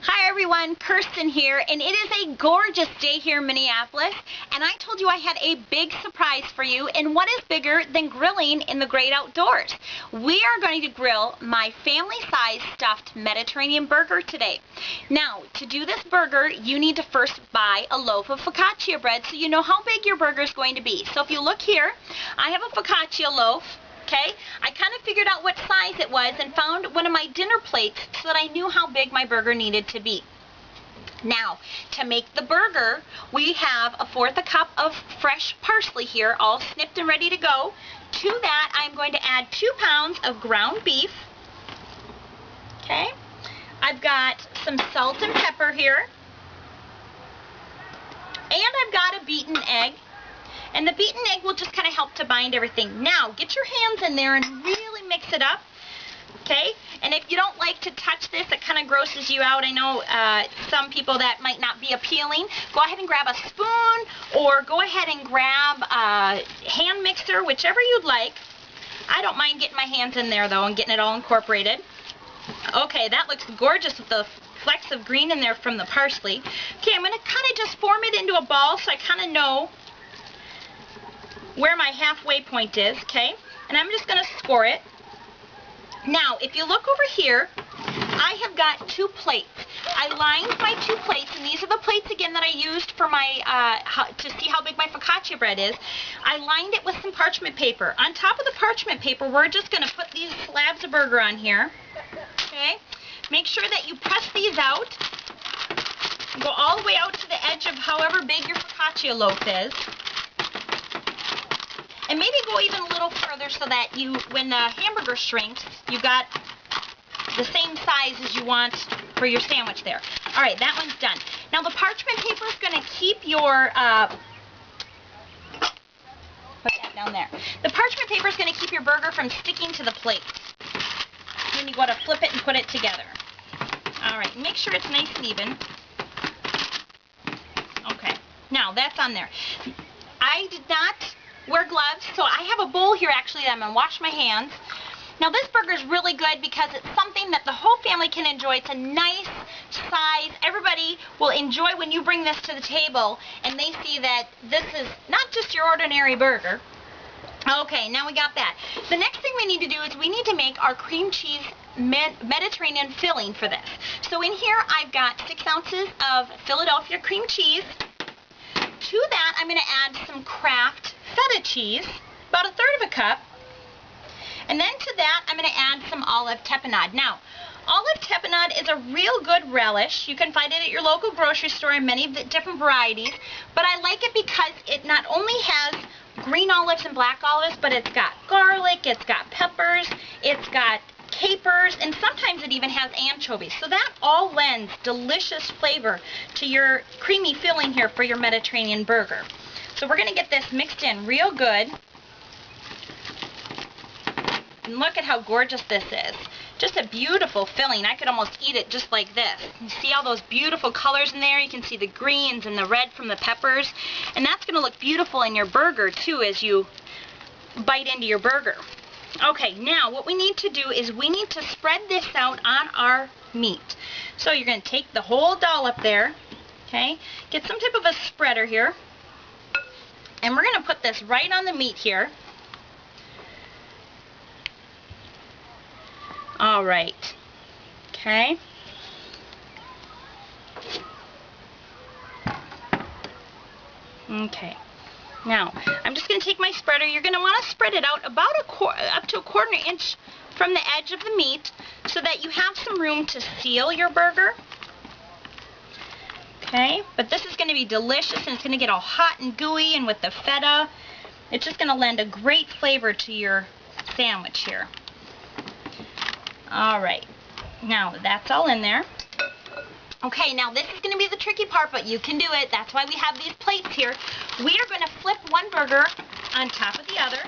Hi everyone, Kirsten here, and it is a gorgeous day here in Minneapolis, and I told you I had a big surprise for you, and what is bigger than grilling in the great outdoors? We are going to grill my family-size stuffed Mediterranean burger today. Now, to do this burger, you need to first buy a loaf of focaccia bread so you know how big your burger is going to be. So if you look here, I have a focaccia loaf. Okay, I kind of figured out what size it was and found one of my dinner plates so that I knew how big my burger needed to be. Now, to make the burger, we have 1/4 cup of fresh parsley here, all snipped and ready to go. To that, I'm going to add 2 pounds of ground beef. Okay, I've got some salt and pepper here. And I've got a beaten egg. And the beaten egg will just kind of help to bind everything. Now, get your hands in there and really mix it up, okay? And if you don't like to touch this, it kind of grosses you out. I know some people that might not be appealing. Go ahead and grab a spoon or go ahead and grab a hand mixer, whichever you'd like. I don't mind getting my hands in there, though, and getting it all incorporated. Okay, that looks gorgeous with the flecks of green in there from the parsley. Okay, I'm going to kind of just form it into a ball so I kind of know where my halfway point is, okay? And I'm just going to score it. Now, if you look over here, I have got 2 plates. I lined my 2 plates, and these are the plates again that I used for my to see how big my focaccia bread is. I lined it with some parchment paper. On top of the parchment paper, we're just going to put these slabs of burger on here, okay? Make sure that you press these out. Go all the way out to the edge of however big your focaccia loaf is. And maybe go even a little further so that you, when the hamburger shrinks, you got the same size as you want for your sandwich there. All right, that one's done. Now the parchment paper is going to keep your, put that down there. The parchment paper is going to keep your burger from sticking to the plate. Then you got to flip it and put it together. All right, make sure it's nice and even. Okay, now that's on there. I did not wear gloves, so I have a bowl here actually that I'm going to wash my hands. Now this burger is really good because it's something that the whole family can enjoy. It's a nice size. Everybody will enjoy when you bring this to the table and they see that this is not just your ordinary burger. Okay, now we got that. The next thing we need to do is we need to make our cream cheese Mediterranean filling for this. So in here I've got 6 ounces of Philadelphia cream cheese. To that I'm going to add some Kraft feta cheese, about 1/3 cup. And then to that I'm going to add some olive tapenade. Now, olive tapenade is a real good relish. You can find it at your local grocery store in many different varieties, but I like it because it not only has green olives and black olives, but it's got garlic, it's got peppers, it's got capers, and sometimes it even has anchovies. So that all lends delicious flavor to your creamy filling here for your Mediterranean burger. So we're going to get this mixed in real good. And look at how gorgeous this is. Just a beautiful filling. I could almost eat it just like this. You see all those beautiful colors in there? You can see the greens and the red from the peppers. And that's going to look beautiful in your burger too as you bite into your burger. Okay, now what we need to do is we need to spread this out on our meat. So you're going to take the whole dollop there, okay? Get some type of a spreader here. And we're going to put this right on the meat here. All right. Okay. Okay. Now, I'm just going to take my spreader. You're going to want to spread it out about up to 1/4 inch from the edge of the meat so that you have some room to seal your burger. Okay, but this is going to be delicious and it's going to get all hot and gooey, and with the feta, it's just going to lend a great flavor to your sandwich here. All right, now that's all in there. Okay, now this is going to be the tricky part, but you can do it. That's why we have these plates here. We are going to flip one burger on top of the other,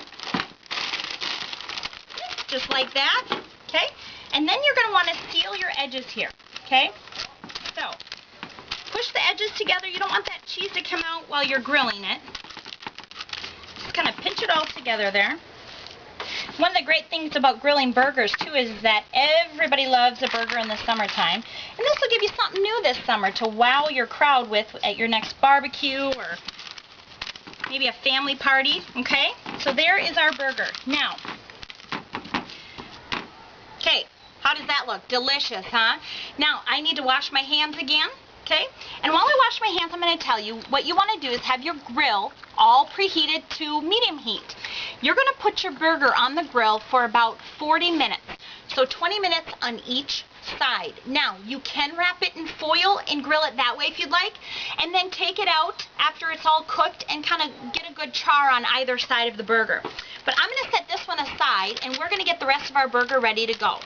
just like that, okay? And then you're going to want to seal your edges here, okay? So, push the edges together. You don't want that cheese to come out while you're grilling it. Just kind of pinch it all together there. One of the great things about grilling burgers too is that everybody loves a burger in the summertime. And this will give you something new this summer to wow your crowd with at your next barbecue or maybe a family party, okay? So there is our burger. Now, okay, how does that look? Delicious, huh? Now, I need to wash my hands again, okay? And while I wash my hands, I'm going to tell you what you want to do is have your grill all preheated to medium heat. You're going to put your burger on the grill for about 40 minutes. So 20 minutes on each side. Now, you can wrap it in foil and grill it that way if you'd like, and then take it out after it's all cooked and kind of get a good char on either side of the burger. But I'm going to set this one aside, and we're going to get the rest of our burger ready to go.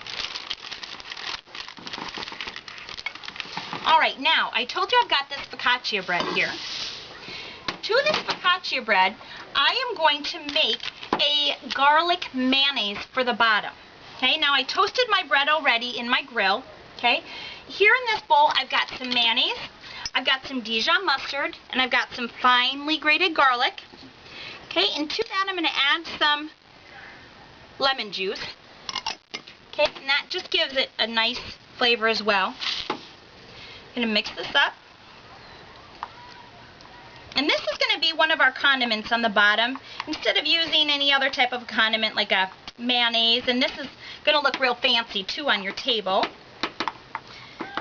Alright, now, I told you I've got this focaccia bread here. To this focaccia bread, I am going to make a garlic mayonnaise for the bottom. Okay, now I toasted my bread already in my grill. Okay, here in this bowl I've got some mayonnaise, I've got some Dijon mustard, and I've got some finely grated garlic. Okay, and to that I'm going to add some lemon juice. Okay, and that just gives it a nice flavor as well. I'm going to mix this up. And this is going to be one of our condiments on the bottom, instead of using any other type of condiment like a mayonnaise. And this is going to look real fancy too on your table.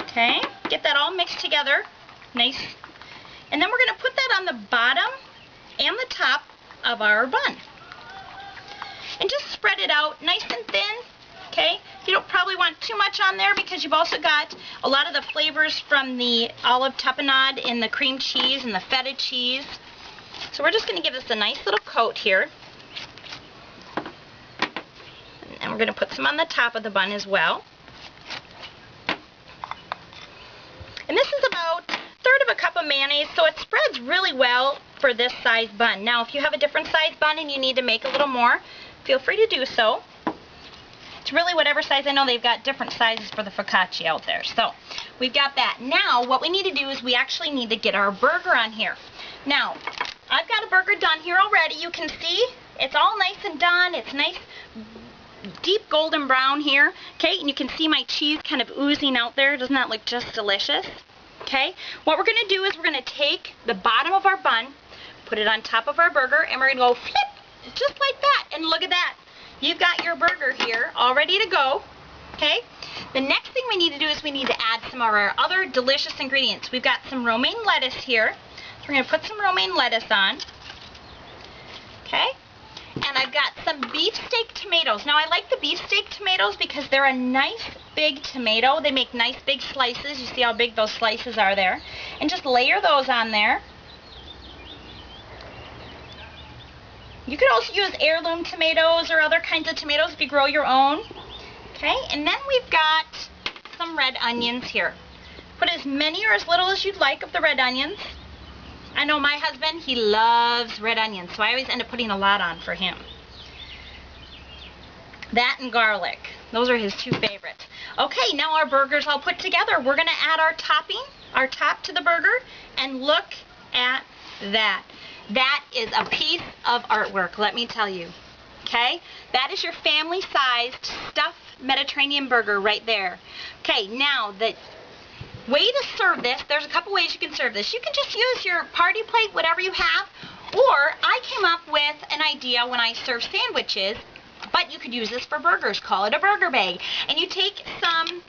Okay, get that all mixed together. Nice. And then we're going to put that on the bottom and the top of our bun. And just spread it out nice and thin. Okay, you don't probably want too much on there because you've also got a lot of the flavors from the olive tapenade and the cream cheese and the feta cheese. So we're just going to give this a nice little coat here. And we're going to put some on the top of the bun as well. And this is about 1/3 of a cup of mayonnaise, so it spreads really well for this size bun. Now, if you have a different size bun and you need to make a little more, feel free to do so. It's really whatever size. I know they've got different sizes for the focaccia out there. So we've got that. Now what we need to do is we actually need to get our burger on here. Now I've got a burger done here already. You can see it's all nice and done. It's nice deep golden brown here. Okay, and you can see my cheese kind of oozing out there. Doesn't that look just delicious? Okay, what we're going to do is we're going to take the bottom of our bun, put it on top of our burger, and we're going to go flip just like that. And look at that. You've got your burger here all ready to go. Okay, the next thing we need to do is we need to add some of our other delicious ingredients. We've got some romaine lettuce here. So we're going to put some romaine lettuce on. Okay, and I've got some beefsteak tomatoes. Now I like the beefsteak tomatoes because they're a nice big tomato. They make nice big slices. You see how big those slices are there. And just layer those on there. You could also use heirloom tomatoes or other kinds of tomatoes if you grow your own. Okay, and then we've got some red onions here. Put as many or as little as you'd like of the red onions. I know my husband, he loves red onions, so I always end up putting a lot on for him. That and garlic. Those are his two favorites. Okay, now our burger's all put together. We're going to add our topping, our top to the burger, and look at that. That is a piece of artwork, let me tell you. Okay? That is your family-sized stuffed Mediterranean burger right there. Okay, now the way to serve this, there's a couple ways you can serve this. You can just use your party plate, whatever you have, or I came up with an idea when I serve sandwiches, but you could use this for burgers. Call it a burger bag. And you take some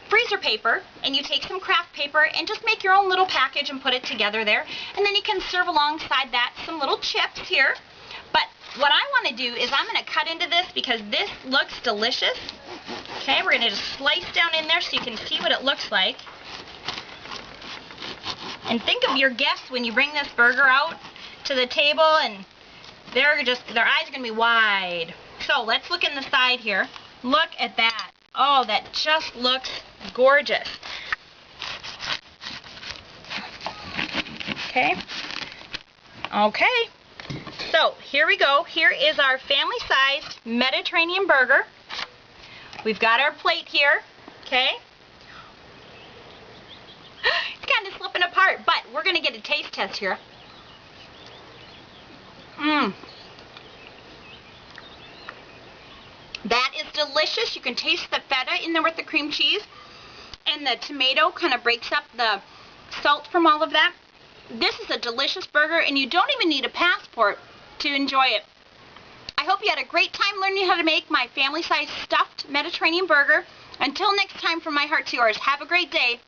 freezer paper and you take some craft paper and just make your own little package and put it together there, and then you can serve alongside that some little chips here. But what I want to do is I'm going to cut into this because this looks delicious. Okay, we're going to just slice down in there so you can see what it looks like. And think of your guests when you bring this burger out to the table and their eyes are going to be wide. So let's look in the side here. Look at that. Oh, that just looks gorgeous. Okay. Okay. So here we go. Here is our family-sized Mediterranean burger. We've got our plate here. Okay. It's kind of slipping apart, but we're going to get a taste test here. That is delicious. You can taste the feta in there with the cream cheese. and the tomato kind of breaks up the salt from all of that. This is a delicious burger, and you don't even need a passport to enjoy it. I hope you had a great time learning how to make my family-sized stuffed Mediterranean burger. Until next time, from my heart to yours, have a great day.